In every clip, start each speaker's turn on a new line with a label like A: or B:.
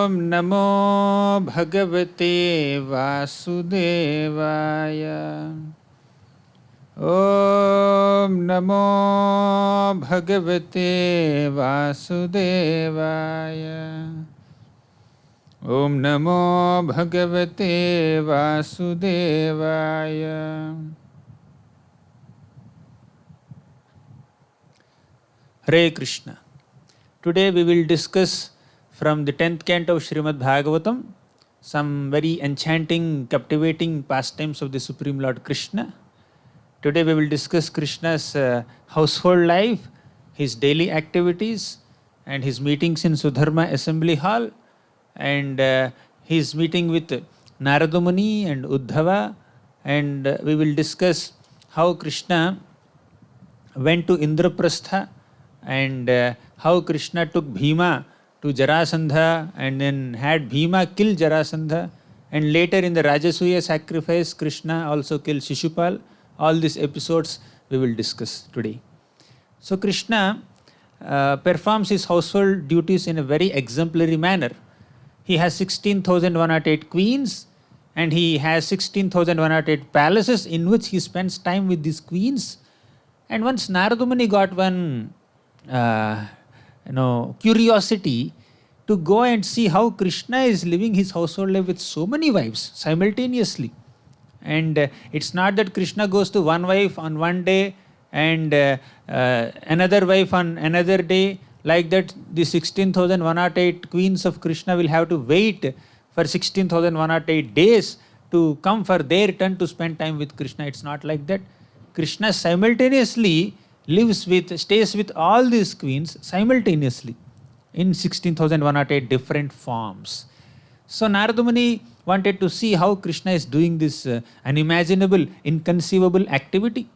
A: ॐ नमो भगवते वासुदेवाय। ॐ नमो भगवते वासुदेवाय। ॐ नमो भगवते वासुदेवाय। Hare Krishna. Today we will discuss from the 10th canto of Srimad Bhagavatam some very enchanting, captivating pastimes of the Supreme Lord Krishna. Today we will discuss Krishna's household life, his daily activities, and his meetings in Sudharma Assembly Hall, and his meeting with Narada Muni and Uddhava, and we will discuss how Krishna went to Indraprastha and how Krishna took Bhima to Jarasandha and then had Bhima kill Jarasandha, and later in the Rajasuya sacrifice Krishna also killed Shishupal. All these episodes we will discuss today. So Krishna performs his household duties in a very exemplary manner. He has 16,108 queens and he has 16,108 palaces in which he spends time with these queens. And once Narada Muni got one curiosity to go and see how Krishna is living his household life with so many wives simultaneously. And it's not that Krishna goes to one wife on one day and another wife on another day. Like that, the 16,108 queens of Krishna will have to wait for 16,108 days to come for their turn to spend time with Krishna. It's not like that. Krishna simultaneously stays with all these queens simultaneously in 16,108 different forms. So Narada Muni wanted to see how Krishna is doing this unimaginable, inconceivable activity.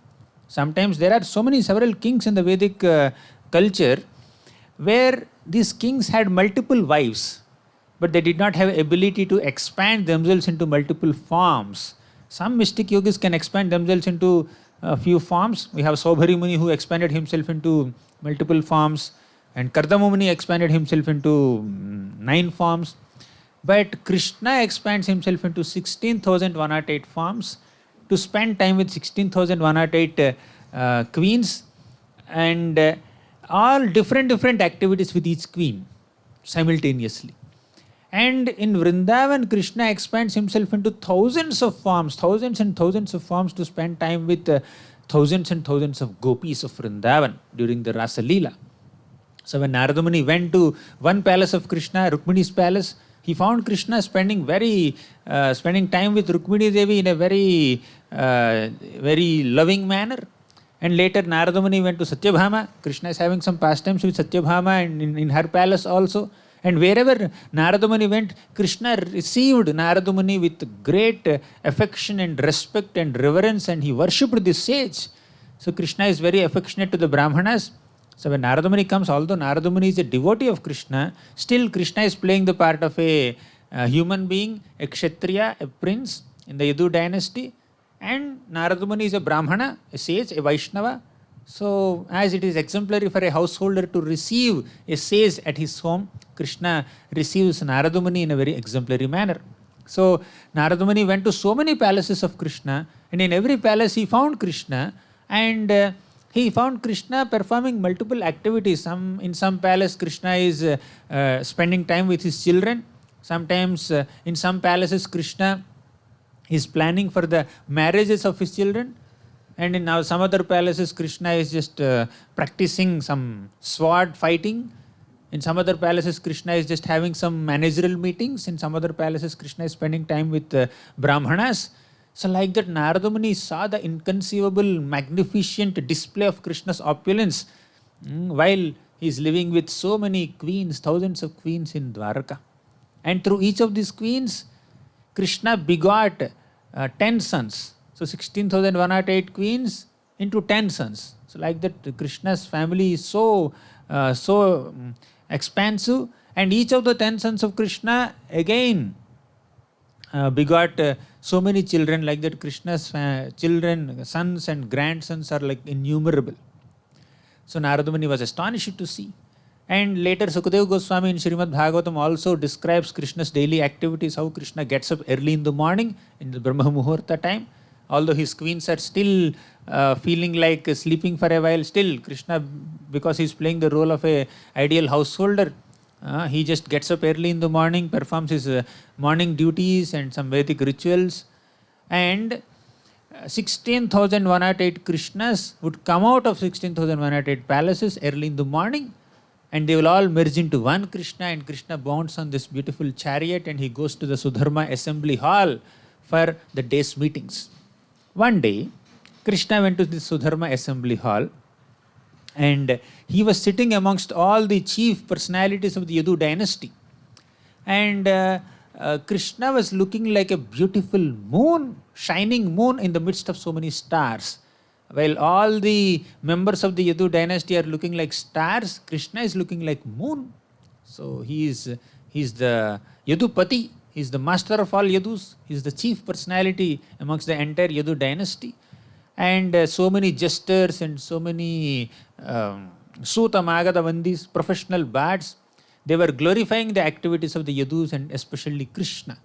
A: Sometimes there are several kings in the Vedic culture where these kings had multiple wives, but they did not have ability to expand themselves into multiple forms. Some mystic yogis can expand themselves into a few forms. We have Saubhari Muni who expanded himself into multiple forms, and Kardama Muni expanded himself into 9 forms. But Krishna expands himself into 16,108 forms to spend time with 16,108 queens, and all different activities with each queen simultaneously. And in Vrindavan, Krishna expands himself into thousands and thousands of forms to spend time with thousands and thousands of gopis of Vrindavan during the Rasa Leela. So when Narada Muni went to one palace of Krishna, Rukmini's palace, he found Krishna spending time with Rukmini Devi in a very loving manner. And later Narada Muni went to Satyabhama. Krishna is having some pastimes with Satyabhama and in her palace also. And wherever Narada Muni went, Krishna received Narada Muni with great affection and respect and reverence, and he worshipped this sage. So Krishna is very affectionate to the Brahmanas. So when Narada Muni comes, although Narada Muni is a devotee of Krishna, still Krishna is playing the part of a human being, a Kshatriya, a prince in the Yadu dynasty. And Narada Muni is a Brahmana, a sage, a Vaishnava. So as it is exemplary for a householder to receive a sage at his home, Krishna receives Narada Muni in a very exemplary manner. So Narada Muni went to so many palaces of Krishna, and in every palace he found Krishna, and he found Krishna performing multiple activities. In some palace Krishna is spending time with his children. Sometimes in some palaces Krishna is planning for the marriages of his children. And in some other palaces, Krishna is just practicing some sword fighting. In some other palaces, Krishna is just having some managerial meetings. In some other palaces, Krishna is spending time with Brahmanas. So like that, Narada Muni saw the inconceivable, magnificent display of Krishna's opulence while he is living with so many queens, thousands of queens in Dwaraka. And through each of these queens, Krishna begot 10 sons. So 16,108 queens into 10 sons. So like that, Krishna's family is so expansive, and each of the 10 sons of Krishna again begot so many children. Like that, Krishna's children, sons and grandsons are like innumerable. So Narada Muni was astonished to see. And later Sukadeva Goswami in Srimad Bhagavatam also describes Krishna's daily activities, how Krishna gets up early in the morning in the Brahma Muhurta time. Although his queens are still feeling like sleeping for a while, still Krishna, because he's playing the role of a ideal householder, he just gets up early in the morning, performs his morning duties and some Vedic rituals. And 16,108 Krishnas would come out of 16,108 palaces early in the morning, and they will all merge into one Krishna, and Krishna bounds on this beautiful chariot and he goes to the Sudharma assembly hall for the day's meetings. One day, Krishna went to the Sudharma assembly hall, and he was sitting amongst all the chief personalities of the Yadu dynasty. And Krishna was looking like a beautiful moon, shining moon in the midst of so many stars. While all the members of the Yadu dynasty are looking like stars, Krishna is looking like moon. So he's the Yadupati, he's the master of all Yadus, he's the chief personality amongst the entire Yadu dynasty. And so many jesters and so many Suta Magada Vandis, professional bards, they were glorifying the activities of the Yadus and especially Krishna.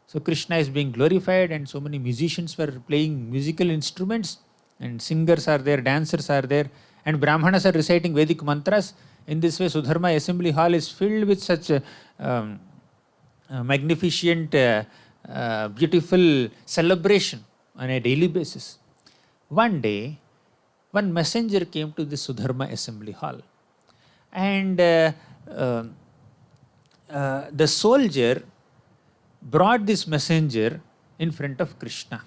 A: So Krishna is being glorified, and so many musicians were playing musical instruments, and singers are there, dancers are there, and Brahmanas are reciting Vedic mantras. In this way, Sudharma assembly hall is filled with such magnificent, beautiful celebration on a daily basis. One day, one messenger came to the Sudharma assembly hall, and the soldier brought this messenger in front of Krishna.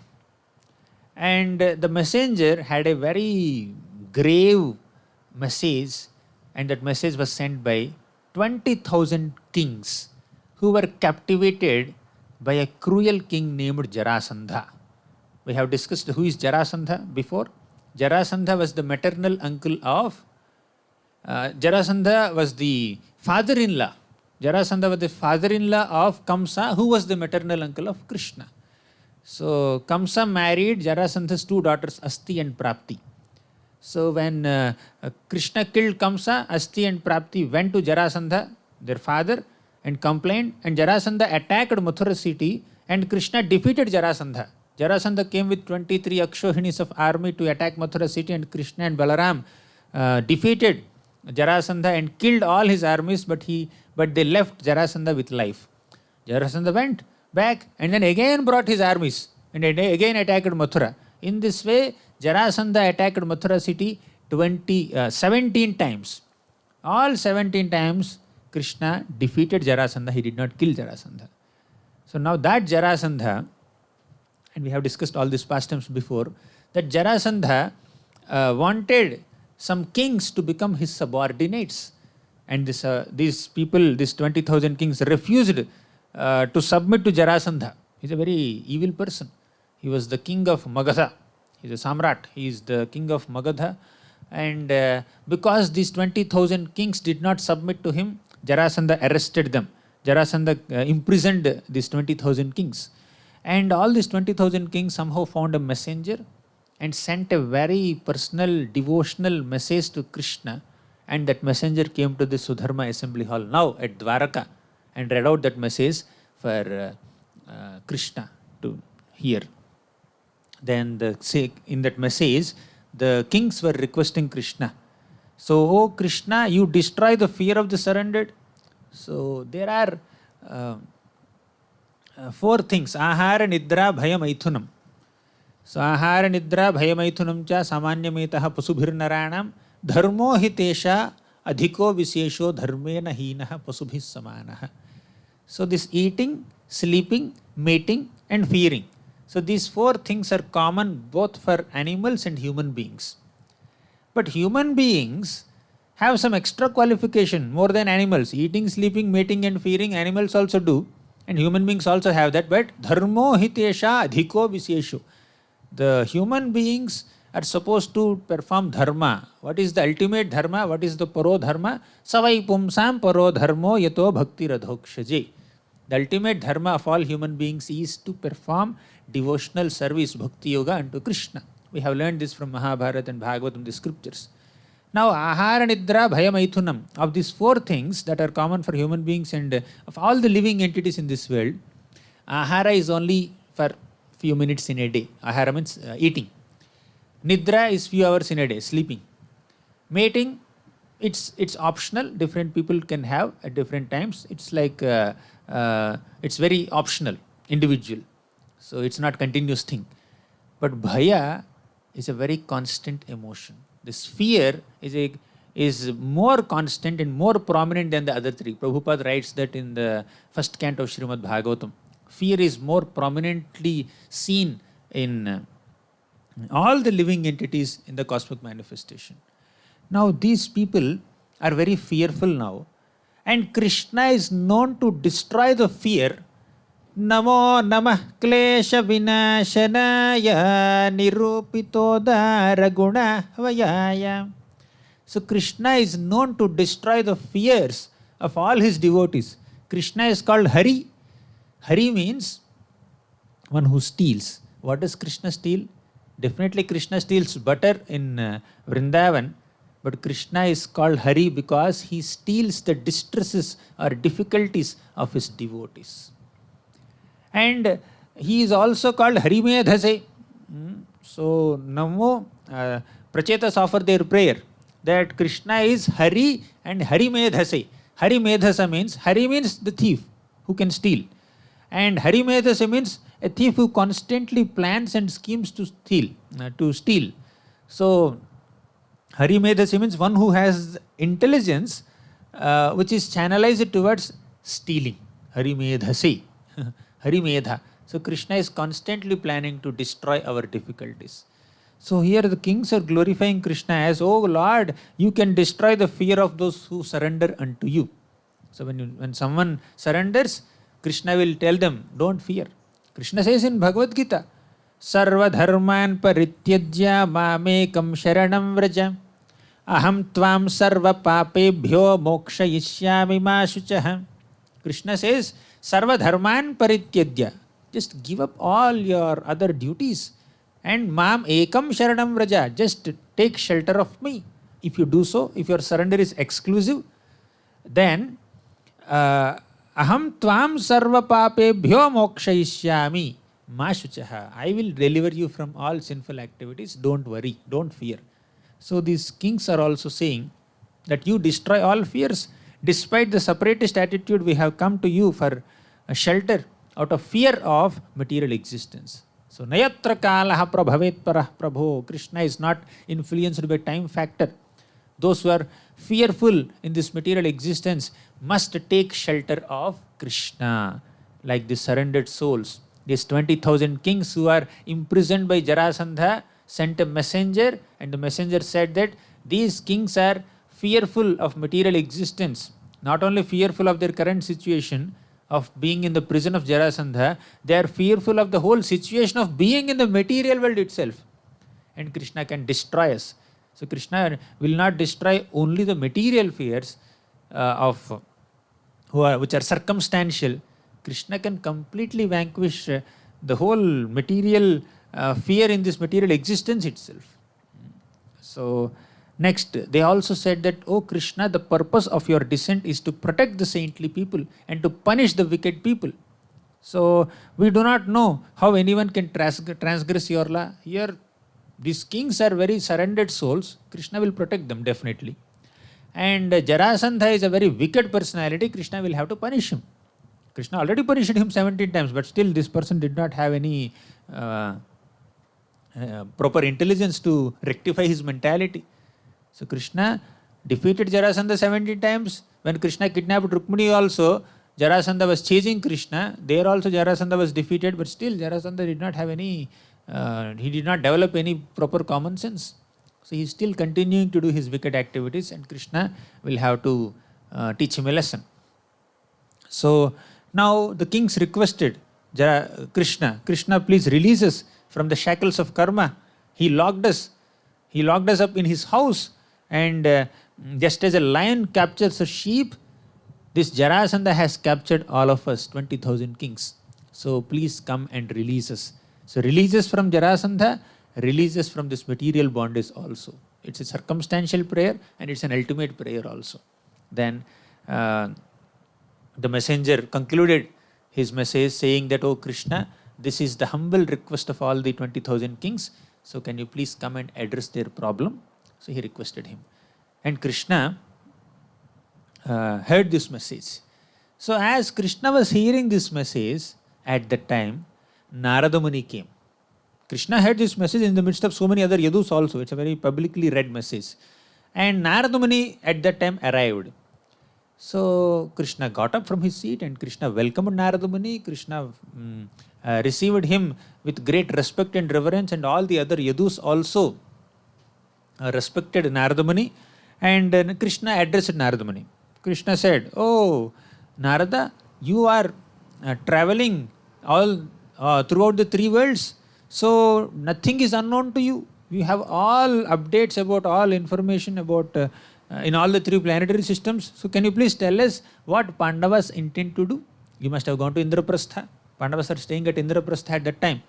A: And the messenger had a very grave message, and that message was sent by 20,000 kings who were captivated by a cruel king named Jarasandha. We have discussed who is Jarasandha before. Jarasandha was the maternal uncle of, Jarasandha was the father-in-law. Jarasandha was the father-in-law of Kamsa, who was the maternal uncle of Krishna. So Kamsa married Jarasandha's two daughters, Asti and Prapti. So when Krishna killed Kamsa, Asti and Prapti went to Jarasandha, their father, and complained, and Jarasandha attacked Mathura city, and Krishna defeated Jarasandha. Jarasandha came with 23 Akshohinis of army to attack Mathura city, and Krishna and Balaram defeated Jarasandha and killed all his armies, but they left Jarasandha with life. Jarasandha went back and then again brought his armies and again attacked Mathura. In this way, Jarasandha attacked Mathura city 17 times. All 17 times Krishna defeated Jarasandha, he did not kill Jarasandha. So now that Jarasandha, and we have discussed all these pastimes before, that Jarasandha wanted some kings to become his subordinates. And these people, these 20,000 kings refused to submit to Jarasandha. He's a very evil person. He was the king of Magadha. He's a Samrat. He is the king of Magadha. And because these 20,000 kings did not submit to him, Jarasandha arrested them. Jarasandha imprisoned these 20,000 kings. And all these 20,000 kings somehow found a messenger and sent a very personal, devotional message to Krishna. And that messenger came to the Sudharma assembly hall now at Dwaraka and read out that message for Krishna to hear. Then in that message, the kings were requesting Krishna. So, oh Krishna, you destroy the fear of the surrendered. So there are 4 things. Ahara, Nidra, Bhaya, Maithunam. So Ahara, Nidra, Bhaya, Maithunam cha samanyametaha pasubhir naranam dharmo hitesha adhiko visesho dharmena hinaha pasubhis samanaha. So this eating, sleeping, mating and fearing. So these 4 things are common both for animals and human beings. But human beings have some extra qualification more than animals. Eating, sleeping, mating and fearing, animals also do. And human beings also have that. But dharmo hitesha adhiko visesho. The human beings are supposed to perform dharma. What is the ultimate dharma? What is the paro dharma? Savai pumsam paro dharmo yato bhakti radhokshaje. The ultimate dharma of all human beings is to perform devotional service, bhakti yoga unto Krishna. We have learned this from Mahabharata and Bhagavatam, the scriptures. Now, ahara, nidra, bhaya, maithunam, of these four things that are common for human beings and of all the living entities in this world, ahara is only for few minutes in a day. Ahara means eating. Nidra is few hours in a day, sleeping. Mating, it's optional. Different people can have at different times. It's like it's very optional, individual. So it's not continuous thing. But bhaya is a very constant emotion. This fear is more constant and more prominent than the other three. Prabhupada writes that in the first canto of Srimad Bhagavatam. Fear is more prominently seen in all the living entities in the cosmic manifestation. Now these people are very fearful now, and Krishna is known to destroy the fear. Namo namah klesha vinashanaya nirupitodara guna vayaya. So Krishna is known to destroy the fears of all his devotees. Krishna is called Hari. Hari means one who steals. What does Krishna steal? Definitely Krishna steals butter in Vrindavan, but Krishna is called Hari because he steals the distresses or difficulties of his devotees. And he is also called Hari Medhase. So Namo, Prachetas offer their prayer that Krishna is Hari and Hari Medhase. Hari Medhasa means, Hari means the thief who can steal. And Hari Medhase means a thief who constantly plans and schemes to steal. So Hari Medhase means one who has intelligence which is channelized towards stealing. Hari Medhase. Hari Medha. So Krishna is constantly planning to destroy our difficulties. So here the kings are glorifying Krishna as, oh Lord, you can destroy the fear of those who surrender unto you. So when someone surrenders, Krishna will tell them, don't fear. Krishna says in Bhagavad Gita, Sarva dharman parityajya mamekam sharanam vraja aham tvam sarva papebhyo mokshayishyami ma shuchaha. Krishna says, Sarva dharman parityajya. Just give up all your other duties and mam ekam sharanam vraja. Just take shelter of me. If you do so, if your surrender is exclusive, then aham tvam sarva papebhyo mokshayishyami ma shuchaha. I will deliver you from all sinful activities. Don't worry, don't fear. So these kings are also saying that you destroy all fears. Despite the separatist attitude, we have come to you for a shelter out of fear of material existence. So nayatra kalaha prabhavet parah prabho. Krishna is not influenced by time factor. Those who are fearful in this material existence must take shelter of Krishna, like the surrendered souls. These 20,000 kings who are imprisoned by Jarasandha sent a messenger, and the messenger said that these kings are fearful of material existence, not only fearful of their current situation of being in the prison of Jarasandha, they are fearful of the whole situation of being in the material world itself. And Krishna can destroy us. So Krishna will not destroy only the material fears which are circumstantial. Krishna can completely vanquish the whole material fear in this material existence itself. So next, they also said that, oh Krishna, the purpose of your descent is to protect the saintly people and to punish the wicked people. So we do not know how anyone can transgress your law. Here, these kings are very surrendered souls. Krishna will protect them definitely. And Jarasandha is a very wicked personality. Krishna will have to punish him. Krishna already punished him 17 times, but still this person did not have any proper intelligence to rectify his mentality. So Krishna defeated Jarasandha 17 times. When Krishna kidnapped Rukmini also, Jarasandha was chasing Krishna. There also Jarasandha was defeated, but still Jarasandha did not have any, he did not develop any proper common sense. So he is still continuing to do his wicked activities, and Krishna will have to teach him a lesson. So now the kings requested Krishna, please release us from the shackles of karma. He locked us up in his house, and just as a lion captures a sheep, this Jarasandha has captured all of us, 20,000 kings. So please come and release us. So release us from Jarasandha, release us from this material bondage also. it's a circumstantial prayer and it's an ultimate prayer also. Then the messenger concluded his message saying that, "Oh Krishna, this is the humble request of all the 20,000 kings. So can you please come and address their problem?" So he requested him. And Krishna heard this message. So as Krishna was hearing this message, at that time, Narada Muni came. Krishna heard this message in the midst of so many other Yadus also. It's a very publicly read message. And Narada Muni at that time arrived. So Krishna got up from his seat and Krishna welcomed Narada Muni. Krishna received him with great respect and reverence, and all the other Yadus also respected Narada Muni. And Krishna addressed Narada Muni. Krishna said, "Oh Narada, you are traveling all throughout the three worlds. So nothing is unknown to you. You have all updates about all information about in all the three planetary systems. So can you please tell us what Pandavas intend to do? You must have gone to Indraprastha. Pandavas are staying at Indraprastha at that time.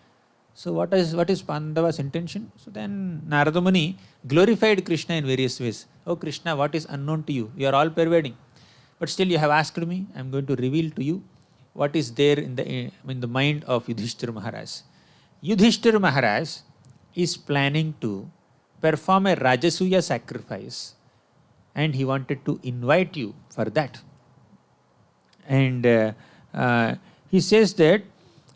A: So what is Pandavas' intention?" So then Narada Muni glorified Krishna in various ways. "Oh Krishna, what is unknown to you? You are all pervading. But still you have asked me, I am going to reveal to you what is there in the mind of Yudhishthira Maharaj. Yudhishthira Maharaj is planning to perform a Rajasuya sacrifice, and he wanted to invite you for that. And he says that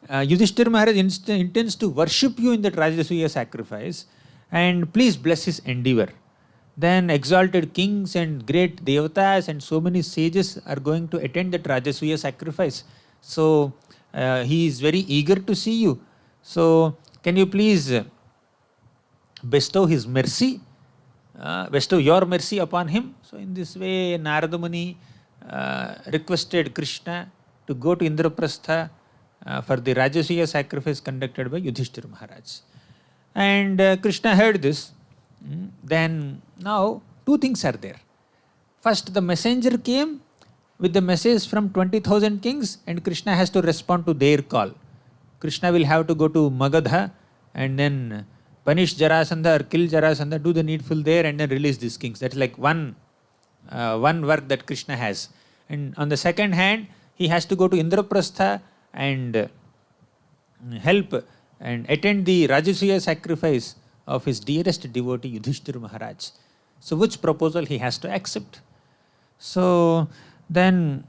A: Yudhishthira Maharaj intends to worship you in that Rajasuya sacrifice, and please bless his endeavor. Then exalted kings and great devatas and so many sages are going to attend that Rajasuya sacrifice. So he is very eager to see you. So can you please bestow his mercy, bestow your mercy upon him?" So in this way, Narada Muni requested Krishna to go to Indraprastha for the Rajasuya sacrifice conducted by Yudhishthira Maharaj. And Krishna heard this. Then now two things are there. First, the messenger came with the message from 20,000 kings, and Krishna has to respond to their call. Krishna will have to go to Magadha and then punish Jarasandha or kill Jarasandha, do the needful there, and then release these kings. That's like one work that Krishna has. And on the second hand, he has to go to Indraprastha and help and attend the Rajasuya sacrifice of his dearest devotee Yudhishthira Maharaj. So which proposal he has to accept? So then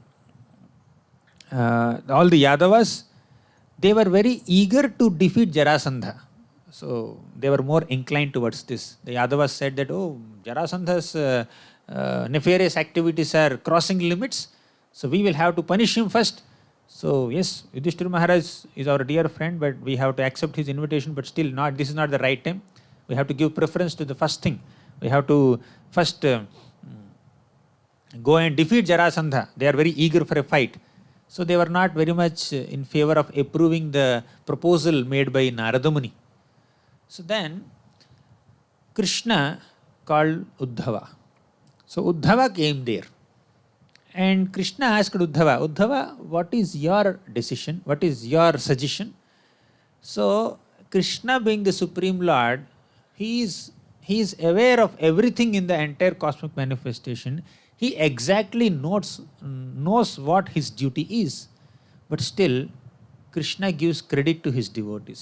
A: all the Yadavas, they were very eager to defeat Jarasandha. So they were more inclined towards this. The Yadavas said that, "Oh, Jarasandha's nefarious activities are crossing limits, so we will have to punish him first." So yes, Yudhishthira Maharaj is our dear friend, but we have to accept his invitation, but still this is not the right time. We have to give preference to the first thing. We have to first go and defeat Jarasandha. They are very eager for a fight. So they were not very much in favor of approving the proposal made by Narada Muni. So then Krishna called Uddhava. So Uddhava came there. And Krishna asked Uddhava, "Uddhava, what is your decision? What is your suggestion?" So Krishna, being the Supreme Lord, he is aware of everything in the entire cosmic manifestation. He exactly knows what his duty is. But still, Krishna gives credit to his devotees.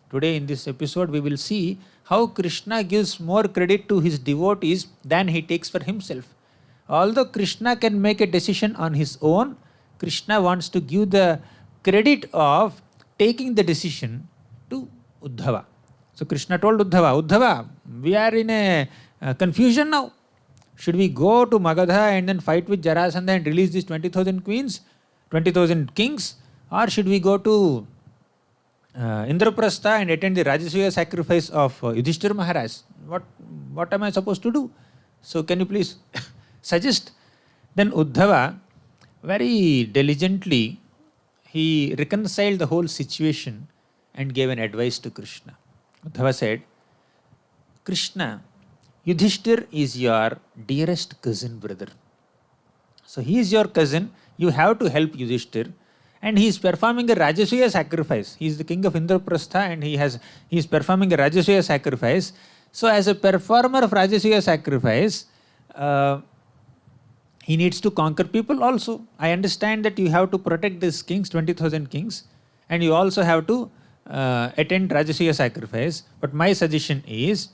A: Today in this episode, we will see how Krishna gives more credit to his devotees than he takes for himself. Although Krishna can make a decision on his own, Krishna wants to give the credit of taking the decision to Uddhava. So Krishna told Uddhava, "Uddhava, we are in a confusion now. Should we go to Magadha and then fight with Jarasandha and release these 20,000 kings? Or should we go to Indraprastha and attend the Rajasuya sacrifice of Yudhishthira Maharaj? What am I supposed to do? So can you please suggest?" Then Uddhava very diligently, he reconciled the whole situation and gave an advice to Krishna. Uddhava said, "Krishna, Yudhishthira is your dearest cousin brother. So he is your cousin, you have to help Yudhishthira, and he is performing a Rajasuya sacrifice. He is the king of Indraprastha and he is performing a Rajasuya sacrifice. So as a performer of Rajasuya sacrifice, he needs to conquer people also. I understand that you have to protect these kings, 20,000 kings, and you also have to attend Rajasuya sacrifice. But my suggestion is,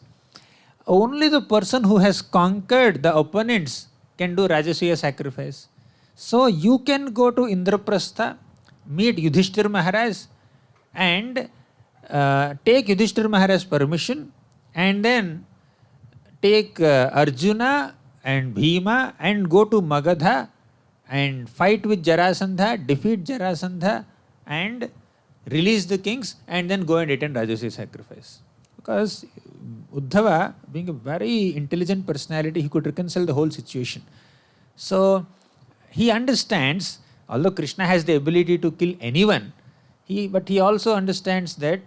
A: only the person who has conquered the opponents can do Rajasuya sacrifice. So you can go to Indraprastha, meet Yudhishthir Maharaj, and take Yudhishthir Maharaj's permission, and then take Arjuna and Bhima and go to Magadha and fight with Jarasandha, defeat Jarasandha, and release the kings, and then go and attend Rajasuya sacrifice. Because Uddhava, being a very intelligent personality, he could reconcile the whole situation. So he understands, although Krishna has the ability to kill anyone, but he also understands that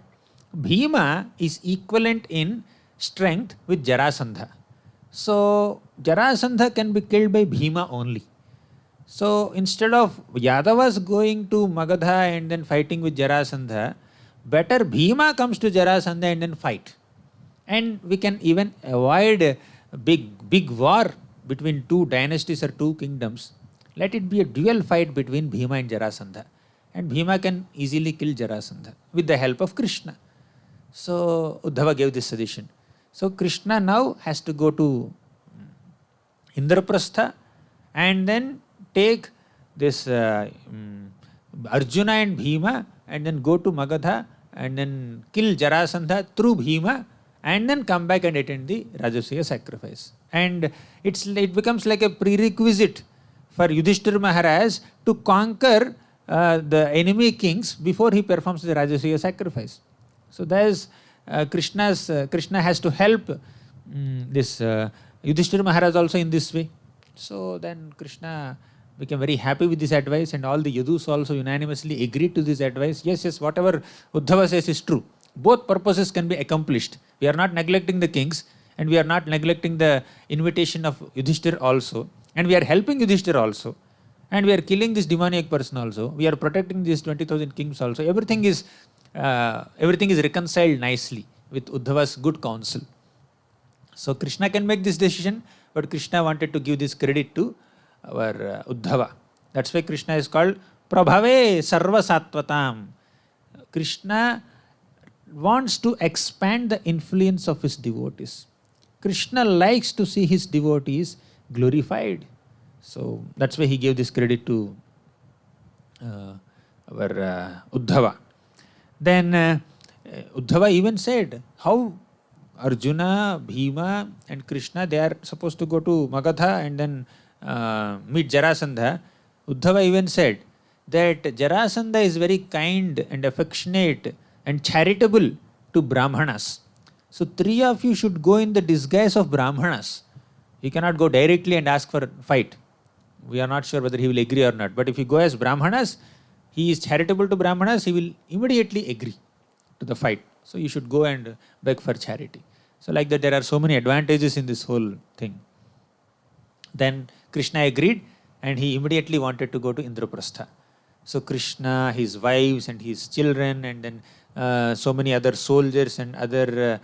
A: Bhima is equivalent in strength with Jarasandha. So Jarasandha can be killed by Bhima only. So instead of Yadavas going to Magadha and then fighting with Jarasandha, better Bhima comes to Jarasandha and then fight. And we can even avoid a big war between two dynasties or two kingdoms. Let it be a dual fight between Bhima and Jarasandha. And Bhima can easily kill Jarasandha with the help of Krishna. So Uddhava gave this suggestion. So Krishna now has to go to Indraprastha and then take this Arjuna and Bhima and then go to Magadha and then kill Jarasandha through Bhima and then come back and attend the Rajasuya sacrifice. And it becomes like a prerequisite for Yudhishthira Maharaj to conquer the enemy kings before he performs the Rajasuya sacrifice. So there is Krishna has to help this Yudhishthira Maharaj also in this way. So then Krishna became very happy with this advice, and all the Yadus also unanimously agreed to this advice. Yes, whatever Uddhava says is true. Both purposes can be accomplished. We are not neglecting the kings, and we are not neglecting the invitation of Yudhishthira also, and we are helping Yudhishthira also, and we are killing this demoniac person also. We are protecting these 20,000 kings also. Everything is reconciled nicely with Uddhava's good counsel. So Krishna can make this decision, but Krishna wanted to give this credit to our Uddhava. That's why Krishna is called Prabhave Sarva Sattvatam. Krishna wants to expand the influence of his devotees. Krishna likes to see his devotees glorified. So that's why he gave this credit to our Uddhava. Then Uddhava even said how Arjuna, Bhima and Krishna, they are supposed to go to Magadha and then meet Jarasandha. Uddhava even said that Jarasandha is very kind and affectionate and charitable to Brahmanas. So three of you should go in the disguise of Brahmanas. You cannot go directly and ask for fight. We are not sure whether he will agree or not. But if you go as Brahmanas, he is charitable to Brahmanas, he will immediately agree to the fight. So you should go and beg for charity. So like that, there are so many advantages in this whole thing. Then Krishna agreed and he immediately wanted to go to Indraprastha. So Krishna, his wives and his children, and then so many other soldiers and other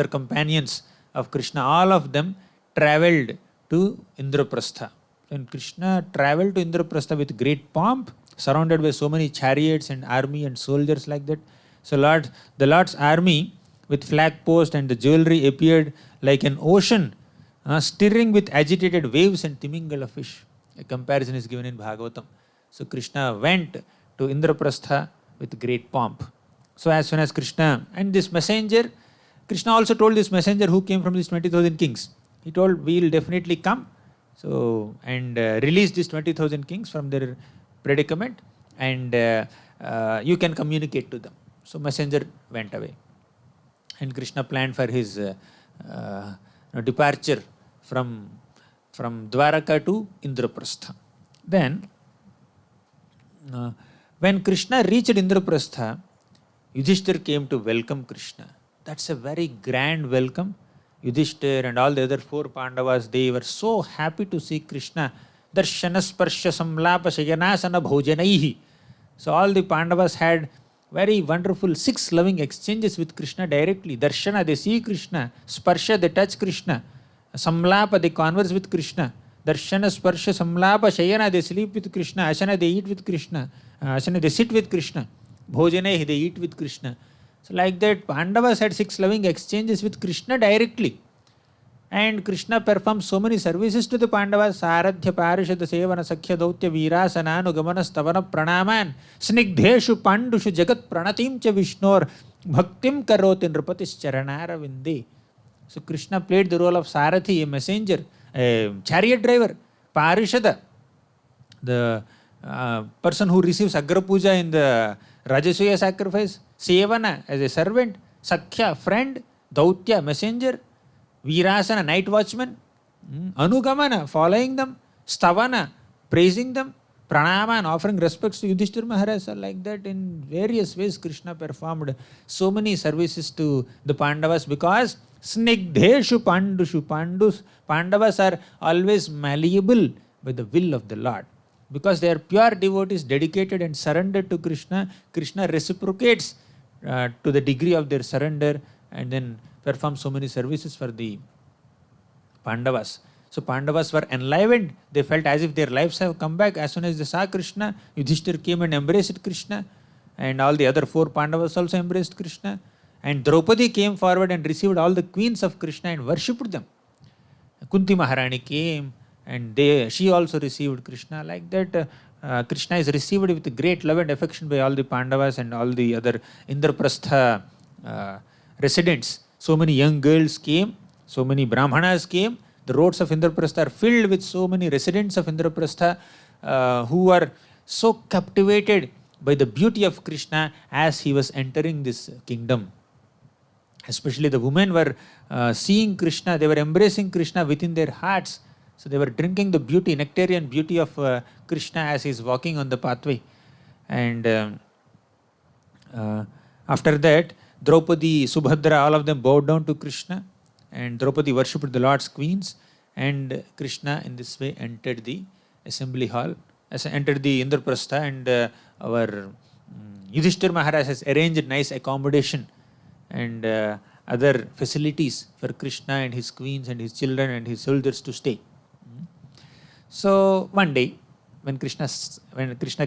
A: companions of Krishna, all of them travelled to Indraprastha. And Krishna travelled to Indraprastha with great pomp, surrounded by so many chariots and army and soldiers like that. So the Lord's army with flag post and the jewelry appeared like an ocean stirring with agitated waves and timingala fish. A comparison is given in Bhagavatam. So Krishna went to Indraprastha with great pomp. So as soon as Krishna and this messenger, Krishna also told this messenger who came from these 20,000 kings, he told, we will definitely come and release these 20,000 kings from their predicament, and you can communicate to them. So messenger went away. And Krishna planned for his departure from Dwaraka to Indraprastha. Then, when Krishna reached Indraprastha, Yudhishthir came to welcome Krishna. That's a very grand welcome. Yudhishthir and all the other four Pandavas, they were so happy to see Krishna. Darshana sparsha samlapa shayanasana bhojanaihi. So all the Pandavas had very wonderful 6 loving exchanges with Krishna directly. Darshana, they see Krishna. Sparsha, they touch Krishna. Samlapa, they converse with Krishna. Darshana, Sparsha, Samlapa, Shayana, they sleep with Krishna. Ashana, they eat with Krishna. Ashana, they sit with Krishna. Bhojane, they eat with Krishna. So like that, Pandavas had 6 loving exchanges with Krishna directly. And Krishna performed so many services to the Pandavas. Saradhya Parishad Sevana Sakhya Dautya Virasana Nugamana Stavana Pranaman Snigdheshu Pandushu Jagat Pranatim Cha Vishnor Bhaktim Karoti Nrupatis Charanara Vindi. So Krishna played the role of Sarathi, a messenger, a chariot driver. Parishada, the person who receives Agra Puja in the Rajasuya sacrifice. Sevana, as a servant. Sakhya, friend. Dautya, messenger. Virasana, night watchman. Anugamana, following them. Stavana, praising them. Pranaman, offering respects to Yudhishthira Maharaj. Like that, in various ways, Krishna performed so many services to the Pandavas because Snigdheshu Pandushu. Pandavas are always malleable by the will of the Lord. Because they are pure devotees, dedicated and surrendered to Krishna, Krishna reciprocates to the degree of their surrender and then performs so many services for the Pandavas. So Pandavas were enlivened. They felt as if their lives have come back. As soon as they saw Krishna, Yudhishthira came and embraced Krishna. And all the other 4 Pandavas also embraced Krishna. And Draupadi came forward and received all the queens of Krishna and worshipped them. Kunti Maharani came and she also received Krishna. Like that, Krishna is received with great love and affection by all the Pandavas and all the other Indraprastha residents. So many young girls came, so many Brahmanas came. The roads of Indraprastha are filled with so many residents of Indraprastha who are so captivated by the beauty of Krishna as he was entering this kingdom. Especially the women were seeing Krishna, they were embracing Krishna within their hearts. So they were drinking the beauty, nectarian beauty of Krishna as he is walking on the pathway. And after that, Draupadi, Subhadra, all of them bowed down to Krishna. And Draupadi worshipped the Lord's queens. And Krishna in this way entered the assembly hall, entered the Indraprastha, and our Yudhishthira Maharaj has arranged nice accommodation and other facilities for Krishna and his queens and his children and his soldiers to stay. So one day, when Krishna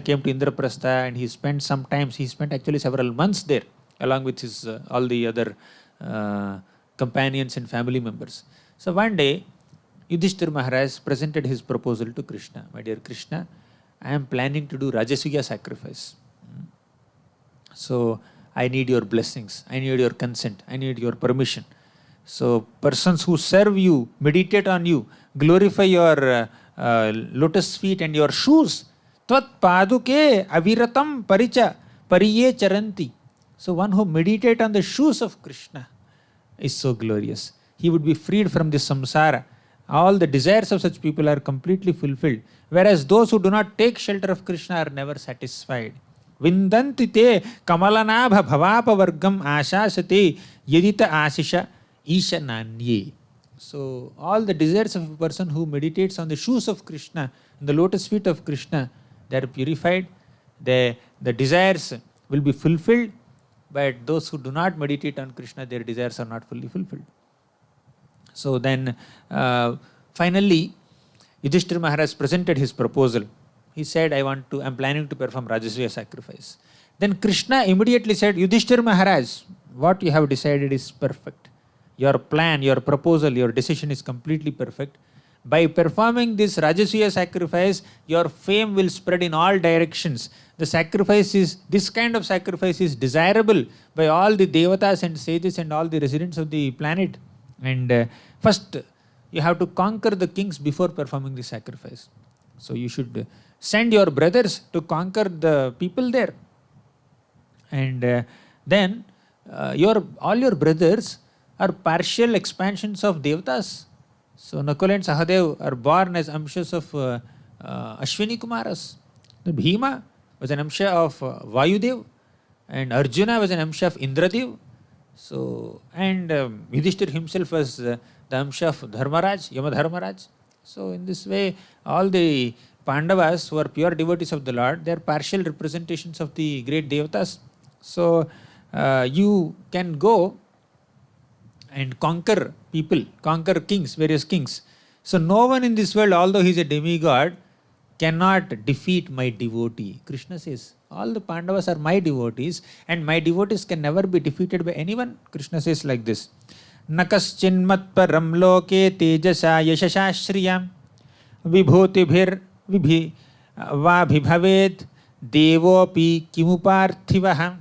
A: came to Indraprastha and he spent actually several months there along with his all the other companions and family members. So one day, Yudhishthira Maharaj presented his proposal to Krishna. My dear Krishna, I am planning to do Rajasuya sacrifice. So I need your blessings, I need your consent, I need your permission. So persons who serve you, meditate on you, glorify your lotus feet and your shoes. Tvat paduke aviratam paricha pariye charanti. So one who meditate on the shoes of Krishna is so glorious. He would be freed from this samsara. All the desires of such people are completely fulfilled. Whereas those who do not take shelter of Krishna are never satisfied. Vindanti te kamalanabha bhavapa vargam ashasate yadita asisha isha nanye. So all the desires of a person who meditates on the shoes of Krishna, the lotus feet of Krishna, they are purified. The desires will be fulfilled. But those who do not meditate on Krishna, their desires are not fully fulfilled. So then finally, Yudhishthira Maharaj presented his proposal. He said, I am planning to perform Rajasuya sacrifice. Then Krishna immediately said, Yudhishthira Maharaj, what you have decided is perfect. Your plan, your proposal, your decision is completely perfect. By performing this Rajasuya sacrifice, your fame will spread in all directions. This kind of sacrifice is desirable by all the devatas and sages and all the residents of the planet. And first, you have to conquer the kings before performing the sacrifice. So you should send your brothers to conquer the people there. And then all your brothers are partial expansions of devatas. So Nakul and Sahadev are born as amshas of Ashwini Kumaras. Bhima was an amsha of Vayudev, and Arjuna was an amsha of Indradev. So, and Yudhishthira himself was the amsha of Dharmaraj, Yamadharmaraj. So in this way, all the Pandavas who are pure devotees of the Lord, they are partial representations of the great devatas. So you can go and conquer people, conquer kings, various kings. So no one in this world, although he is a demigod, cannot defeat my devotee. Krishna says, all the Pandavas are my devotees, and my devotees can never be defeated by anyone. Krishna says like this: Nakaschinmat param loke tejasa yashasha shriyam vibhotibhir vibhi va bhibhaved devopi kimuparthivah.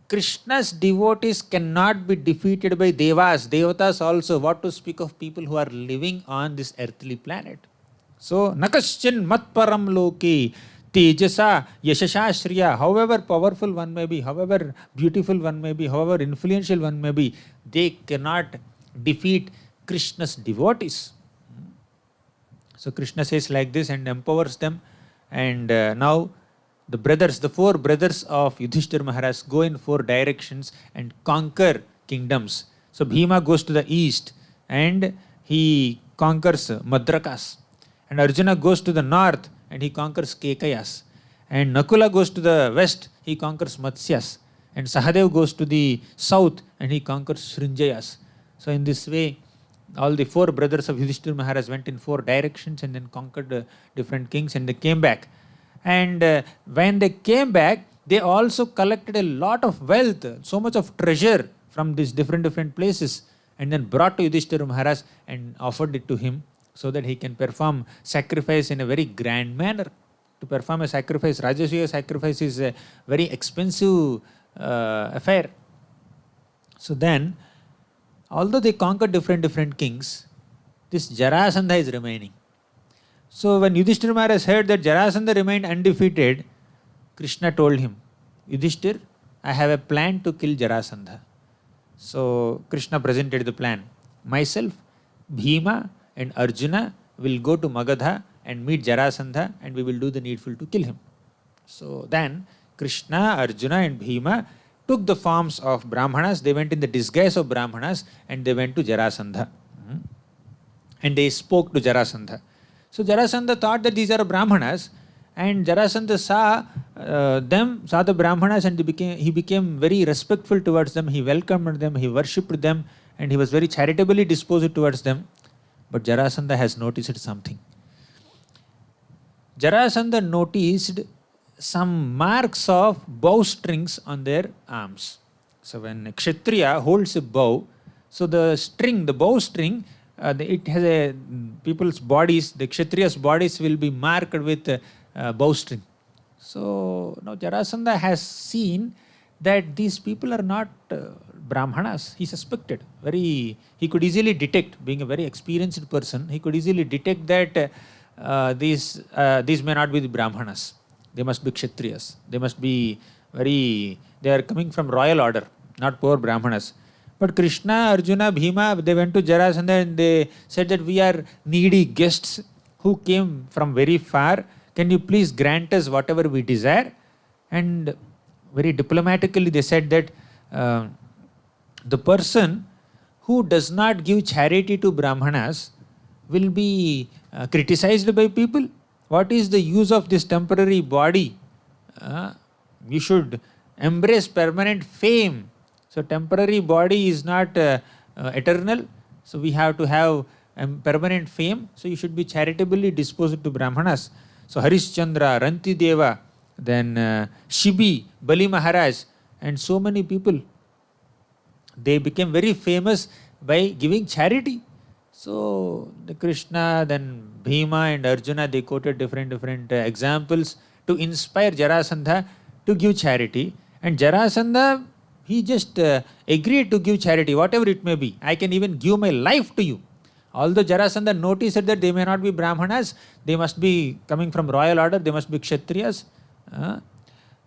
A: Krishna's devotees cannot be defeated by devas, devatas also, what to speak of people who are living on this earthly planet. So, nakaschin matparam loki tejasa yashasha shriya, however powerful one may be, however beautiful one may be, however influential one may be, they cannot defeat Krishna's devotees. So Krishna says like this and empowers them, and now the brothers, the four brothers of Yudhishthira Maharaj go in four directions and conquer kingdoms. So Bhima goes to the east and he conquers Madrakas, and Arjuna goes to the north and he conquers Kekayas, and Nakula goes to the west, he conquers Matsyas, and Sahadev goes to the south and he conquers Srinjayas. So in this way, all the four brothers of Yudhishthira Maharaj went in four directions and then conquered different kings, and they came back. And when they came back, they also collected a lot of wealth, so much of treasure from these different places, and then brought to Yudhishthira Maharaj and offered it to him so that he can perform sacrifice in a very grand manner. To perform a sacrifice, Rajasuya sacrifice is a very expensive affair. So then, although they conquered different kings, this Jarasandha is remaining. So when Yudhishthira Maharaj heard that Jarasandha remained undefeated, Krishna told him, Yudhishthir, I have a plan to kill Jarasandha. So Krishna presented the plan. Myself, Bhima and Arjuna will go to Magadha and meet Jarasandha, and we will do the needful to kill him. So then Krishna, Arjuna and Bhima took the forms of Brahmanas. They went in the disguise of Brahmanas and they went to Jarasandha. And they spoke to Jarasandha. So Jarasandha thought that these are Brahmanas, and Jarasandha saw the Brahmanas, and he became very respectful towards them. He welcomed them, he worshipped them, and he was very charitably disposed towards them. But Jarasandha has noticed something. Jarasandha noticed some marks of bowstrings on their arms. So when a Kshatriya holds a bow, so the bowstring, it has a people's bodies, the Kshatriya's bodies will be marked with bowstring. So now Jarasandha has seen that these people are not Brahmanas. He suspected. He could easily detect, being a very experienced person, he could easily detect that these may not be the Brahmanas. They must be Kshatriyas. They must be they are coming from royal order, not poor Brahmanas. But Krishna, Arjuna, Bhima, they went to Jarasandha and they said that we are needy guests who came from very far. Can you please grant us whatever we desire? And very diplomatically they said that the person who does not give charity to Brahmanas will be criticized by people. What is the use of this temporary body? You should embrace permanent fame. So temporary body is not eternal. So we have to have permanent fame. So you should be charitably disposed to Brahmanas. So Harishchandra, Rantideva, then Shibi, Bali Maharaj, and so many people, they became very famous by giving charity. So the Krishna, then Bhima and Arjuna, they quoted different examples to inspire Jarasandha to give charity. And Jarasandha, he just agreed to give charity, whatever it may be. I can even give my life to you. Although Jarasandha noticed that they may not be Brahmanas, they must be coming from royal order, they must be Kshatriyas.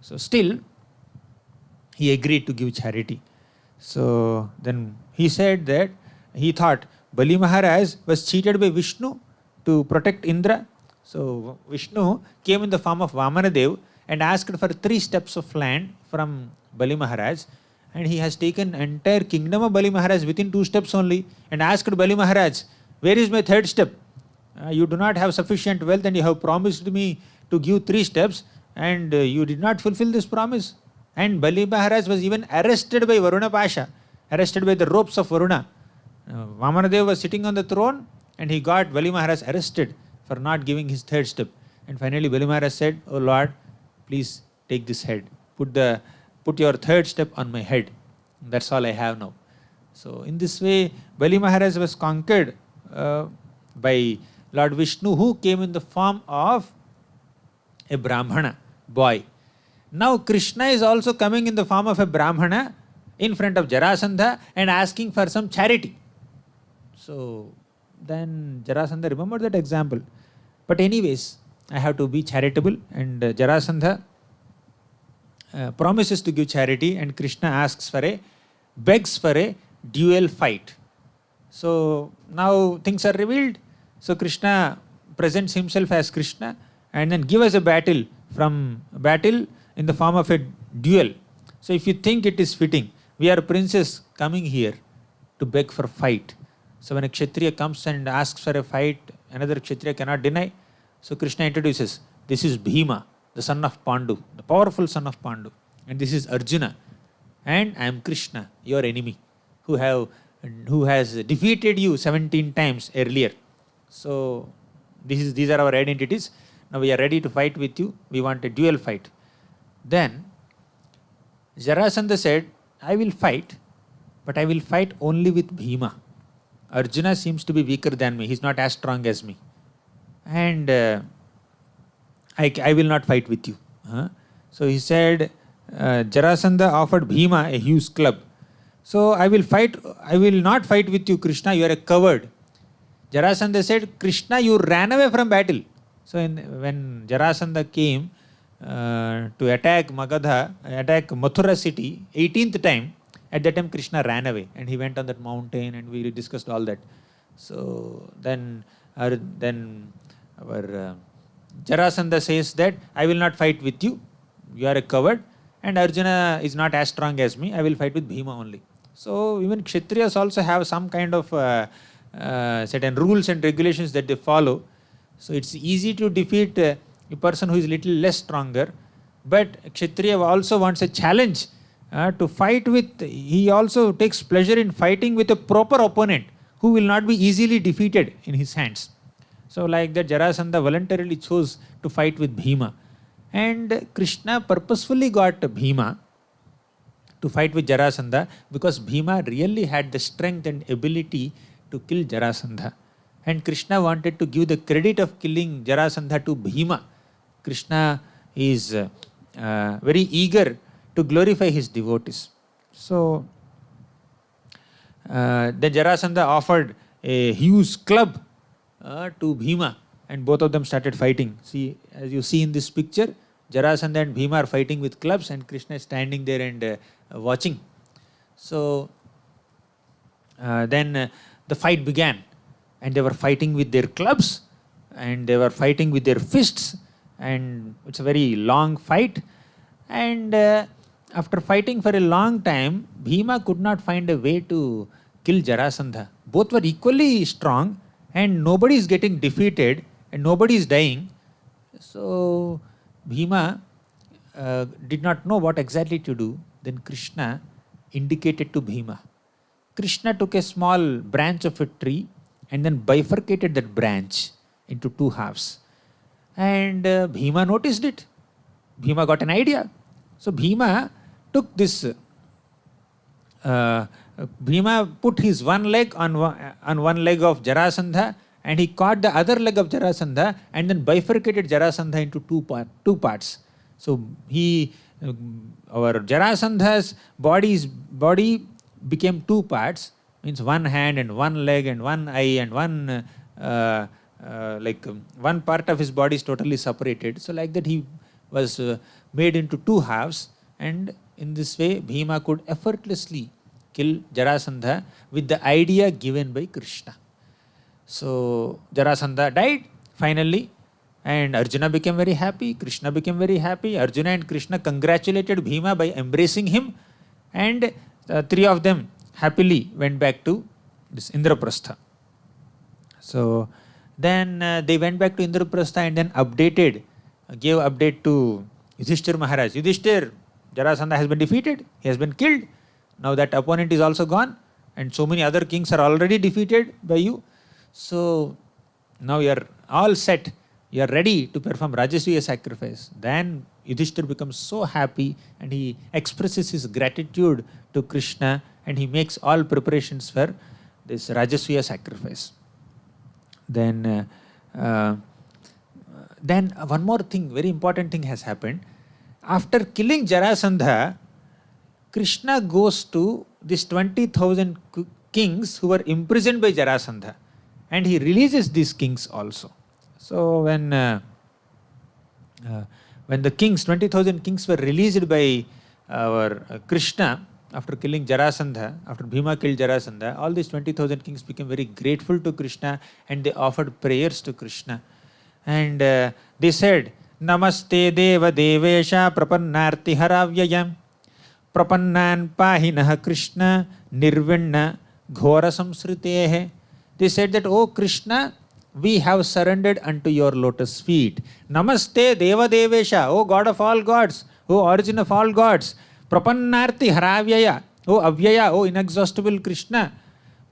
A: So still, he agreed to give charity. So then he said that he thought Bali Maharaj was cheated by Vishnu to protect Indra. So Vishnu came in the form of Vamanadev and asked for 3 steps of land from Bali Maharaj, and he has taken entire kingdom of Bali Maharaj within 2 steps only, and asked Bali Maharaj, where is my 3rd step? You do not have sufficient wealth and you have promised me to give 3 steps, and you did not fulfill this promise. And Bali Maharaj was even arrested by Varuna Pasha, arrested by the ropes of Varuna. Vamanadev was sitting on the throne and he got Bali Maharaj arrested for not giving his third step. And finally Bali Maharaj said, "Oh Lord, please take this head. Put your third step on my head. That's all I have now." So in this way, Bali Maharaj was conquered by Lord Vishnu, who came in the form of a Brahmana boy. Now Krishna is also coming in the form of a Brahmana in front of Jarasandha and asking for some charity. So then Jarasandha remembered that example. But anyways, I have to be charitable, and Jarasandha promises to give charity, and Krishna begs for a duel fight. So now things are revealed. So Krishna presents himself as Krishna and then give us a battle in the form of a duel. So if you think it is fitting, we are princes coming here to beg for fight. So when a Kshatriya comes and asks for a fight, another Kshatriya cannot deny. So Krishna introduces, this is Bhima, the son of Pandu, the powerful son of Pandu. And this is Arjuna. And I am Krishna, your enemy, who has defeated you 17 times earlier. So these are our identities. Now we are ready to fight with you. We want a duel fight. Then Jarasandha said, I will fight, but I will fight only with Bhima. Arjuna seems to be weaker than me. He is not as strong as me. And I will not fight with you. So he said, Jarasandha offered Bhima a huge club. So I will not fight with you, Krishna, you are a coward. Jarasandha said, Krishna, you ran away from battle. So when Jarasandha came to attack Mathura city, 18th time, at that time Krishna ran away and he went on that mountain and we discussed all that. So then our Jarasandha says that I will not fight with you, you are a coward, and Arjuna is not as strong as me, I will fight with Bhima only. So even Kshatriyas also have some kind of certain rules and regulations that they follow. So it's easy to defeat a person who is little less stronger, but Kshatriya also wants a challenge to fight with. He also takes pleasure in fighting with a proper opponent who will not be easily defeated in his hands. So like that, Jarasandha voluntarily chose to fight with Bhima. And Krishna purposefully got Bhima to fight with Jarasandha because Bhima really had the strength and ability to kill Jarasandha. And Krishna wanted to give the credit of killing Jarasandha to Bhima. Krishna is very eager to glorify his devotees. So then Jarasandha offered a huge club to Bhima and both of them started fighting. See, as you see in this picture, Jarasandha and Bhima are fighting with clubs and Krishna is standing there and watching. So then the fight began and they were fighting with their clubs and they were fighting with their fists, and it's a very long fight. And after fighting for a long time, Bhima could not find a way to kill Jarasandha. Both were equally strong and nobody is getting defeated and nobody is dying. So Bhima did not know what exactly to do. Then Krishna indicated to Bhima. Krishna took a small branch of a tree and then bifurcated that branch into two halves. And Bhima noticed it. Bhima got an idea. So Bhima took this, Bhima put his one leg on one leg of Jarasandha and he caught the other leg of Jarasandha and then bifurcated Jarasandha into two parts. So our Jarasandha's body became two parts, means one hand and one leg and one eye and one one part of his body is totally separated. So like that he was made into two halves, and in this way Bhima could effortlessly kill Jarasandha with the idea given by Krishna. So Jarasandha died finally and Arjuna became very happy, Krishna became very happy. Arjuna and Krishna congratulated Bhima by embracing him, and three of them happily went back to this Indraprastha. So then they went back to Indraprastha and then gave update to Yudhishthir Maharaj. Yudhishthir, Jarasandha has been defeated, he has been killed. Now that opponent is also gone, and so many other kings are already defeated by you. So now you are all set, you are ready to perform Rajasuya sacrifice. Then Yudhishthira becomes so happy and he expresses his gratitude to Krishna and he makes all preparations for this Rajasuya sacrifice. Then one more thing, very important thing has happened. After killing Jarasandha, Krishna goes to these 20,000 kings who were imprisoned by Jarasandha and he releases these kings also. So when the kings, 20,000 kings were released by our Krishna after killing Jarasandha, after Bhima killed Jarasandha, all these 20,000 kings became very grateful to Krishna and they offered prayers to Krishna. And they said, Namaste Deva Devesha Prapannarti Haravyayam Prapannan Pahinah Krishna Nirvinna Ghora Samsritehe. They said that, O Krishna, we have surrendered unto your lotus feet. Namaste Deva Devesha, O God of all gods, O origin of all gods. Prapannarti Haravyaya, O Avyaya, O inexhaustible Krishna.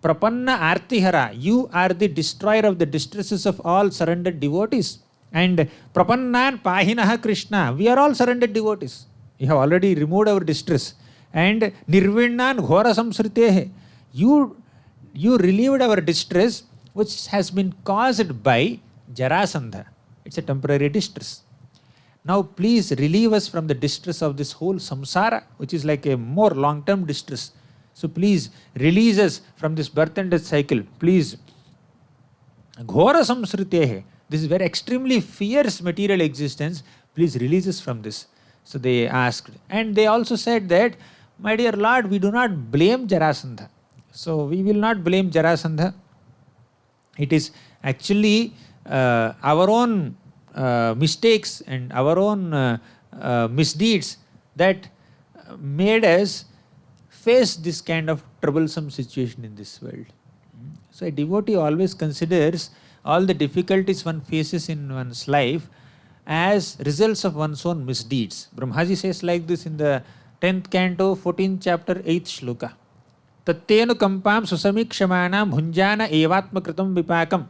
A: Prapanna Artihara, you are the destroyer of the distresses of all surrendered devotees. And Prapannan Pahinaha Krishna, we are all surrendered devotees. You have already removed our distress. And Nirvinnan Ghora Samsritehe, you relieved our distress which has been caused by Jarasandha. It's a temporary distress. Now please relieve us from the distress of this whole samsara, which is like a more long-term distress. So please release us from this birth and death cycle. Please. Ghora Samsritehe, this is very extremely fierce material existence. Please release us from this. So they asked. And they also said that, my dear Lord, we do not blame Jarasandha. So we will not blame Jarasandha. It is actually our own mistakes and our own misdeeds that made us face this kind of troublesome situation in this world. So a devotee always considers all the difficulties one faces in one's life as results of one's own misdeeds. Brahmaji says like this in the 10th canto, 14th chapter, 8th shloka. Tattenu kampam susamikshamanam bhunjana evatma kritam vipakam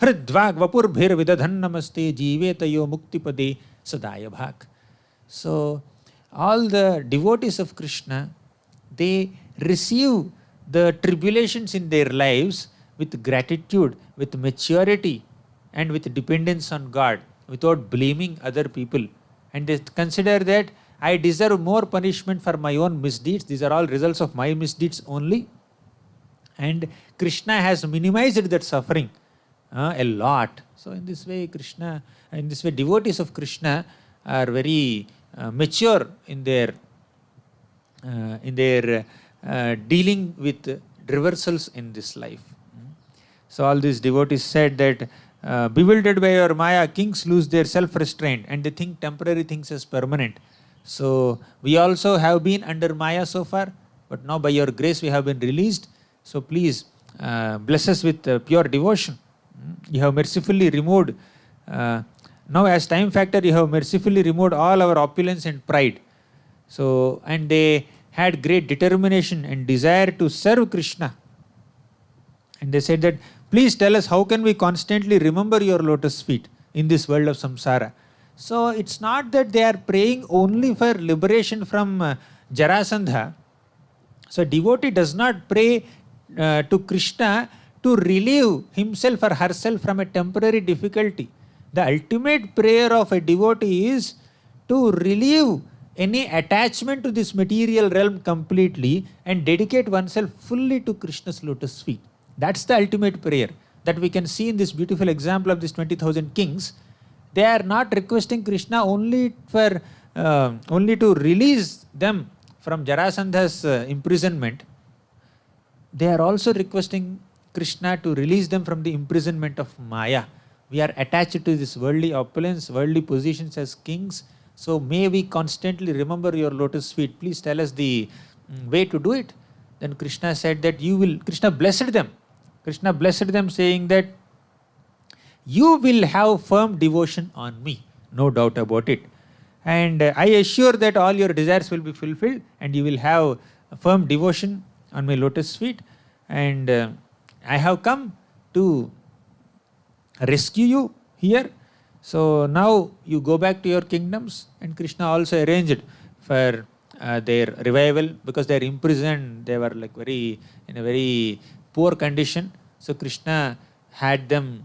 A: hridvag vapur bhir vidadhan namaste jivetayo muktipade sadaya bhak. So all the devotees of Krishna, they receive the tribulations in their lives with gratitude, with maturity and with dependence on God, without blaming other people. And they consider that I deserve more punishment for my own misdeeds. These are all results of my misdeeds only. And Krishna has minimized that suffering a lot. So in this way, devotees of Krishna are very mature in their dealing with reversals in this life. So all these devotees said that bewildered by your Maya, kings lose their self-restraint and they think temporary things as permanent. So we also have been under Maya so far, but now by your grace we have been released. So please bless us with pure devotion. You have mercifully removed, now as time factor you have mercifully removed all our opulence and pride. So, and they had great determination and desire to serve Krishna. And they said that, please tell us how can we constantly remember your lotus feet in this world of samsara. So it's not that they are praying only for liberation from Jarasandha. So devotee does not pray to Krishna to relieve himself or herself from a temporary difficulty. The ultimate prayer of a devotee is to relieve any attachment to this material realm completely and dedicate oneself fully to Krishna's lotus feet. That's the ultimate prayer that we can see in this beautiful example of these 20,000 kings. They are not requesting Krishna only to release them from Jarasandha's imprisonment. They are also requesting Krishna to release them from the imprisonment of Maya. We are attached to this worldly opulence, worldly positions as kings. So may we constantly remember your lotus feet. Please tell us the way to do it. Then Krishna said that Krishna blessed them. Krishna blessed them saying that you will have firm devotion on me, no doubt about it. And I assure that all your desires will be fulfilled and you will have a firm devotion on my lotus feet. And I have come to rescue you here. So now you go back to your kingdoms. And Krishna also arranged for their revival, because they are imprisoned. They were like in a very poor condition. So Krishna had them,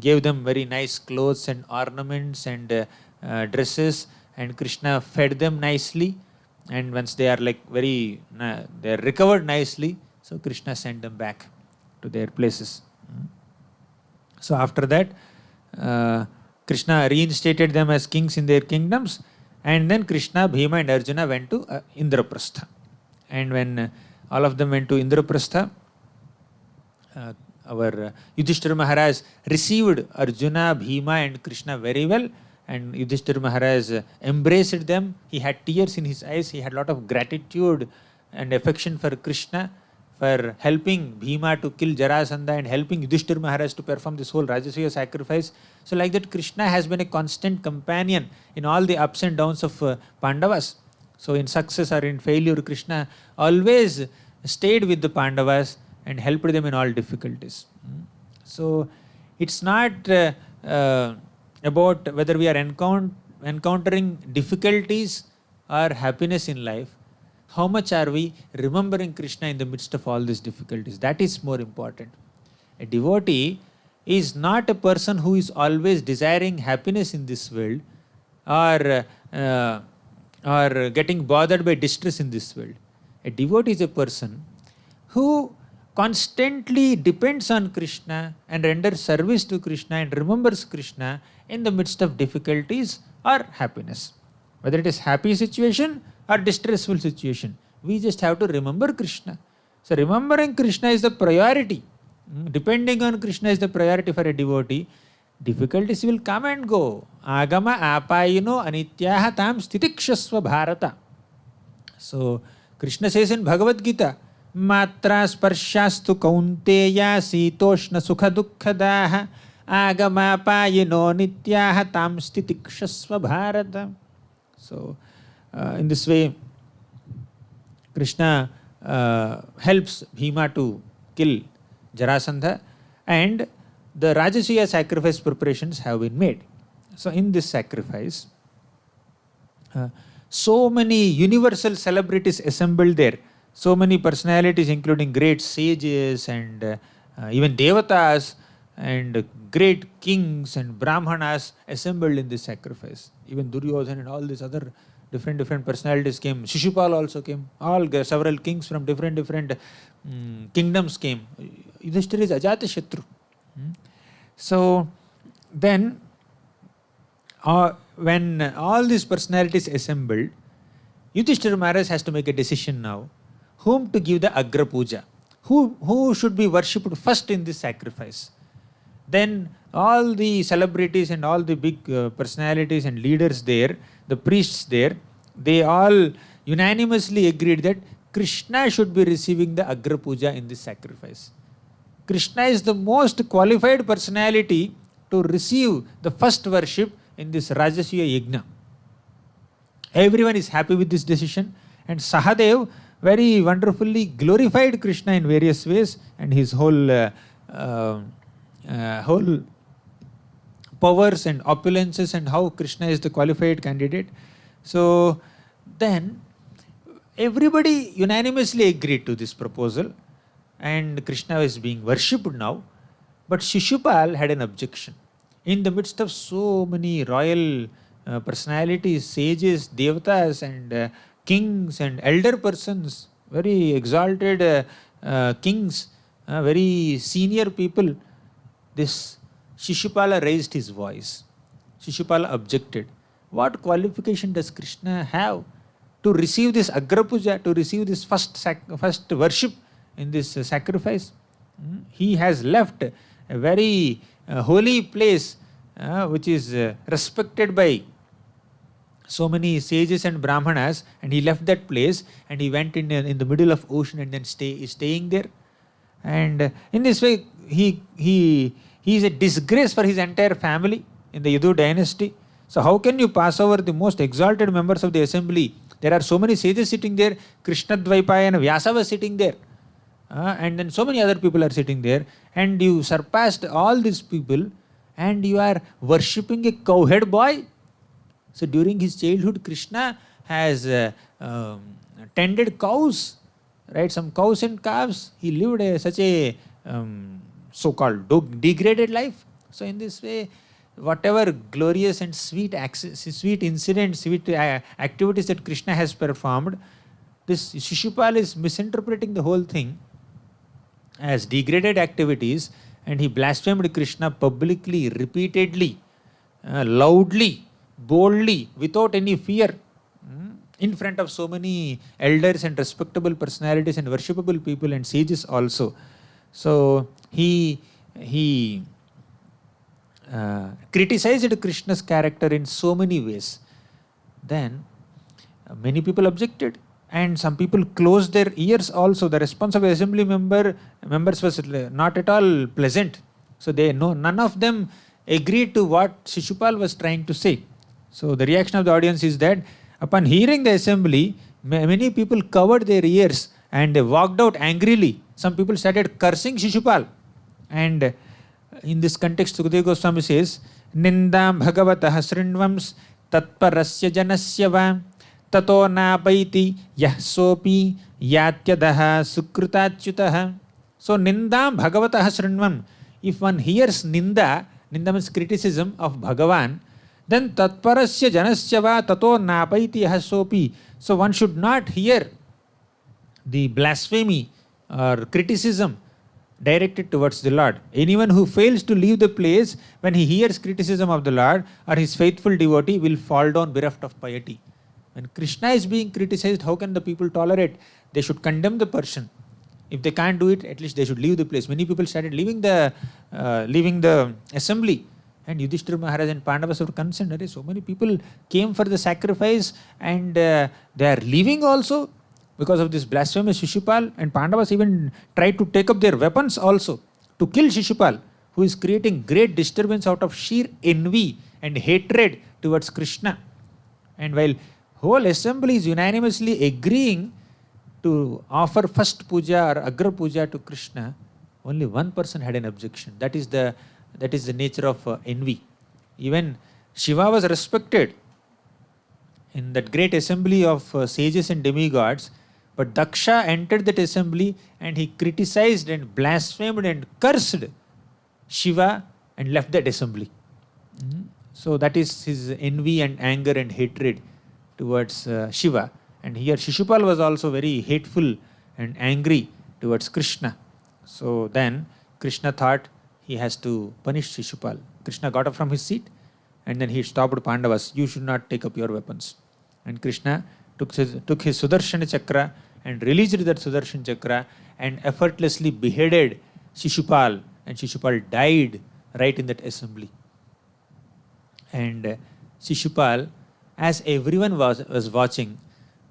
A: gave them very nice clothes and ornaments and dresses, and Krishna fed them nicely. And once they are like they are recovered nicely, so Krishna sent them back to their places. So after that, Krishna reinstated them as kings in their kingdoms, and then Krishna, Bhima and Arjuna went to Indraprastha. And when all of them went to Indraprastha, our Yudhishthira Maharaj received Arjuna, Bhima and Krishna very well, and Yudhishthira Maharaj embraced them. He had tears in his eyes. He had a lot of gratitude and affection for Krishna, for helping Bhima to kill Jarasandha and helping Yudhishthira Maharaj to perform this whole Rajasuya sacrifice. So like that, Krishna has been a constant companion in all the ups and downs of Pandavas. So in success or in failure, Krishna always stayed with the Pandavas and helped them in all difficulties. So it's not about whether we are encountering difficulties or happiness in life. How much are we remembering Krishna in the midst of all these difficulties? That is more important. A devotee is not a person who is always desiring happiness in this world, or getting bothered by distress in this world. A devotee is a person who constantly depends on Krishna and renders service to Krishna and remembers Krishna in the midst of difficulties or happiness. Whether it is happy situation or distressful situation, we just have to remember Krishna. So remembering Krishna is the priority. Depending on Krishna is the priority for a devotee. Difficulties will come and go. Agama apayino anityaha tam stitikshasva bharata. So Krishna says in Bhagavad Gita, Matra sparshastu kaunteya sitoshna sukha dukkhadaha agamapayino nityaha tam stitikshasva bharata. So in this way, Krishna helps Bhima to kill Jarasandha, and the Rajasuya sacrifice preparations have been made. So in this sacrifice, so many universal celebrities assembled there. So many personalities, including great sages and even devatas and great kings and brahmanas, assembled in this sacrifice. Even Duryodhana and all these other different personalities came. Shishupal also came. Several kings from different kingdoms came. Yudhishthira is Ajatashatru. So then, when all these personalities assembled, Yudhishthira Maharaj has to make a decision now. Whom to give the Agra Puja? Who should be worshipped first in this sacrifice? Then all the celebrities and all the big personalities and leaders there, the priests there, they all unanimously agreed that Krishna should be receiving the Agra Puja in this sacrifice. Krishna is the most qualified personality to receive the first worship in this Rajasuya Yajna. Everyone is happy with this decision, and Sahadev very wonderfully glorified Krishna in various ways, and his whole powers and opulences, and how Krishna is the qualified candidate. So then everybody unanimously agreed to this proposal, and Krishna is being worshipped now. But Shishupal had an objection. In the midst of so many royal personalities, sages, devatas and kings and elder persons, very exalted kings, very senior people, this Shishupala raised his voice. Shishupala objected. What qualification does Krishna have to receive this Agra Puja, to receive this first worship in this sacrifice? He has left a very holy place which is respected by so many sages and brahmanas, and he left that place and he went in the middle of ocean and then staying there. And in this way, he is a disgrace for his entire family in the Yadu dynasty. So how can you pass over the most exalted members of the assembly? There are so many sages sitting there. Krishna Dvaipayana Vyasa was sitting there. And then so many other people are sitting there. And you surpassed all these people and you are worshipping a cowhead boy. So during his childhood, Krishna has tended cows, right? Some cows and calves. He lived such a so-called degraded life. So in this way, whatever glorious and sweet incidents, sweet activities that Krishna has performed, this Shishupal is misinterpreting the whole thing as degraded activities, and he blasphemed Krishna publicly, repeatedly, loudly, boldly, without any fear, in front of so many elders and respectable personalities and worshipable people and sages also. So he criticized Krishna's character in so many ways. Then many people objected, and some people closed their ears also. The response of assembly members was not at all pleasant. So none of them agreed to what Shishupal was trying to say. So the reaction of the audience is that upon hearing the assembly, many people covered their ears and they walked out angrily. Some people started cursing Shishupal. And in this context, Sukadeva Goswami says, Nindam Bhagavatah Srinvams Tatparasya Janasya Va Tato Napaiti Yahsopi Yatyadaha Sukrutachyutaha. So Nindam Bhagavatah Srinvam. If one hears Ninda means criticism of Bhagavan, then Tatparasya Janasya Va Tato Napaiti Yahsopi. So one should not hear the blasphemy or criticism directed towards the Lord. Anyone who fails to leave the place when he hears criticism of the Lord or his faithful devotee will fall down bereft of piety. When Krishna is being criticized, how can the people tolerate? They should condemn the person. If they can't do it, at least they should leave the place. Many people started leaving the assembly. And Yudhishthira Maharaj and Pandavas were concerned. So many people came for the sacrifice and they are leaving also because of this blasphemous Shishupal. And Pandavas even tried to take up their weapons also to kill Shishupal, who is creating great disturbance out of sheer envy and hatred towards Krishna. And while whole assembly is unanimously agreeing to offer first puja or agra puja to Krishna, only one person had an objection. That is the nature of envy. Even Shiva was respected in that great assembly of sages and demigods, but Daksha entered that assembly and he criticized and blasphemed and cursed Shiva and left that assembly. So that is his envy and anger and hatred towards Shiva. And here Shishupal was also very hateful and angry towards Krishna. So then Krishna thought he has to punish Shishupal. Krishna got up from his seat and then he stopped Pandavas. You should not take up your weapons. And Krishna took his Sudarshana Chakra and released that Sudarshana Chakra and effortlessly beheaded Shishupal. And Shishupal died right in that assembly. And Shishupal, as everyone was watching,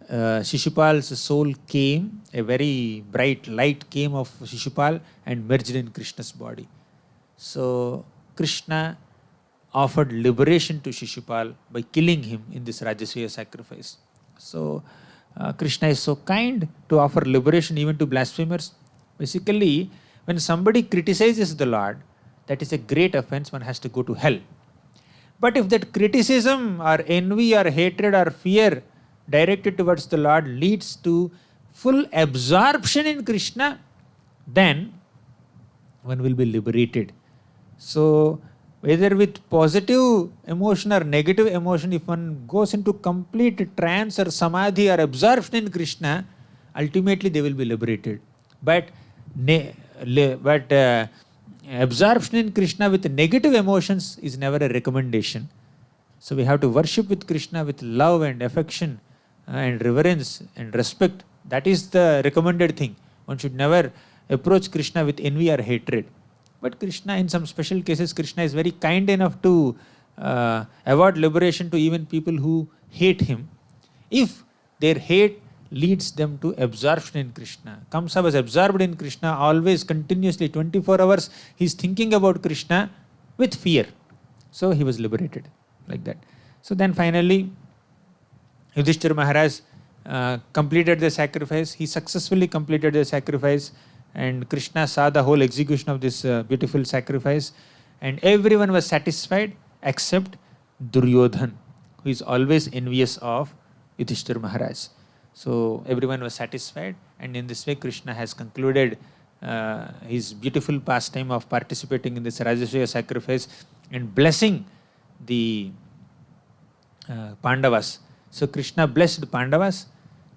A: Shishupal's soul came, a very bright light came of Shishupal and merged in Krishna's body. So Krishna offered liberation to Shishupal by killing him in this Rajasuya sacrifice. So Krishna is so kind to offer liberation even to blasphemers. Basically, when somebody criticizes the Lord, that is a great offense, one has to go to hell. But if that criticism or envy or hatred or fear directed towards the Lord leads to full absorption in Krishna, then one will be liberated. So whether with positive emotion or negative emotion, if one goes into complete trance or samadhi or absorption in Krishna, ultimately they will be liberated. But absorption in Krishna with negative emotions is never a recommendation. So we have to worship with Krishna with love and affection and reverence and respect. That is the recommended thing. One should never approach Krishna with envy or hatred. But Krishna, in some special cases, Krishna is very kind enough to award liberation to even people who hate him, if their hate leads them to absorption in Krishna. Kamsa was absorbed in Krishna always, continuously, 24 hours. He is thinking about Krishna with fear. So he was liberated like that. So then finally, Yudhishthira Maharaj completed the sacrifice. He successfully completed the sacrifice, and Krishna saw the whole execution of this beautiful sacrifice, and everyone was satisfied except Duryodhan, who is always envious of Yudhishthira Maharaj. So everyone was satisfied, and in this way Krishna has concluded his beautiful pastime of participating in this Rajasuya sacrifice and blessing the Pandavas. So Krishna blessed Pandavas,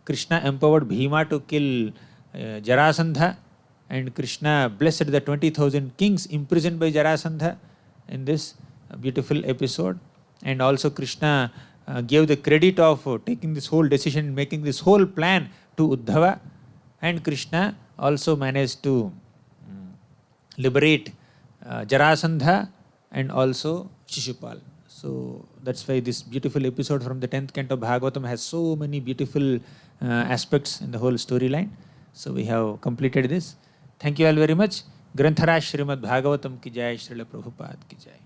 A: Krishna empowered Bhima to kill Jarasandha, and Krishna blessed the 20,000 kings imprisoned by Jarasandha in this beautiful episode. And also Krishna gave the credit of taking this whole decision, making this whole plan to Uddhava, and Krishna also managed to liberate Jarasandha and also Shishupal. So that's why this beautiful episode from the 10th canto of Bhagavatam has so many beautiful aspects in the whole storyline. So we have completed this. Thank you all very much. Granthara Srimad Bhagavatam ki jai, Srila Prabhupada ki jai.